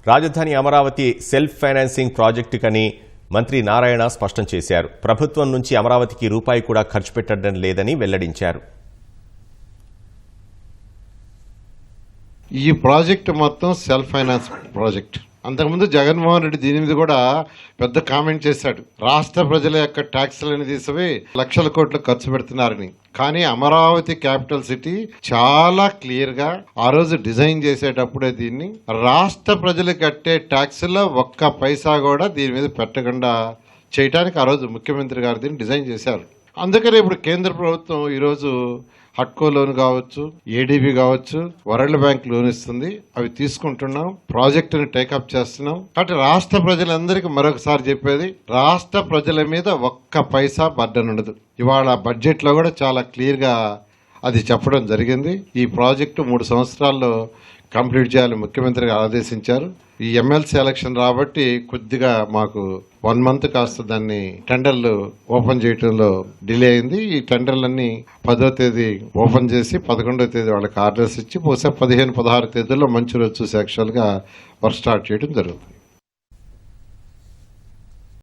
రాజధాని Amaravati self financing ప్రాజెక్టుకని మంత్రి నారాయణ స్పష్టం చేశారు. ప్రభుత్వం నుంచి అమరావతికి రూపాయి కూడా ఖర్చు పెట్టడం లేదని వెల్లడించారు. ఈ ప్రాజెక్ట్ మొత్తం సెల్ఫ్ ఫైనాన్స్ ప్రాజెక్ట్. అంతకుముందు జగన్మోహన్ రెడ్డి దీని మీద కూడా పెద్ద కామెంట్ చేశాడు. రాష్ట్ర ప్రజల యొక్క ట్యాక్స్లను తీసివి లక్షల కోట్లు ఖర్చు పెడుతున్నారని. కానీ అమరావతి క్యాపిటల్ సిటీ చాలా క్లియర్ గా ఆ రోజు డిజైన్ చేసేటప్పుడే దీన్ని రాష్ట్ర ప్రజలు కట్టే ట్యాక్స్ లో ఒక్క పైసా కూడా దీని మీద పెట్టకుండా చేయడానికి ఆ రోజు ముఖ్యమంత్రి గారు దీన్ని డిజైన్ చేశారు. అందుకని ఇప్పుడు కేంద్ర ప్రభుత్వం ఈరోజు హట్కో లోన్ కావచ్చు, ఏడీబీ కావచ్చు, వరల్డ్ బ్యాంక్ లోన్ ఇస్తుంది. అవి తీసుకుంటున్నాం, ప్రాజెక్టుని టేకప్ చేస్తున్నాం. కాబట్టి రాష్ట్ర ప్రజలందరికీ మరొకసారి చెప్పేది, రాష్ట్ర ప్రజల మీద ఒక్క పైసా బర్డన్ ఉండదు. ఇవాళ బడ్జెట్ లో కూడా చాలా క్లియర్ గా అది చెప్పడం జరిగింది. ఈ ప్రాజెక్టు 3 సంవత్సరాల్లో కంప్లీట్ చేయాలని ముఖ్యమంత్రి గారు ఆదేశించారు. ఈ ఎమ్మెల్సీ ఎలక్షన్ రాబట్టి కొద్దిగా మాకు 1 మంత్ కాస్త దాన్ని టెండర్లు ఓపెన్ చేయడంలో డిలే అయింది. ఈ టెండర్లన్నీ 10వ తేదీ ఓపెన్ చేసి 11వ తేదీ వాళ్ళకి ఆర్డర్స్ ఇచ్చి బహుశా 15-16 తేదీల్లో మంచి రోజు చూసి యాక్చువల్గా వర్క్ స్టార్ట్ చేయడం జరుగుతుంది.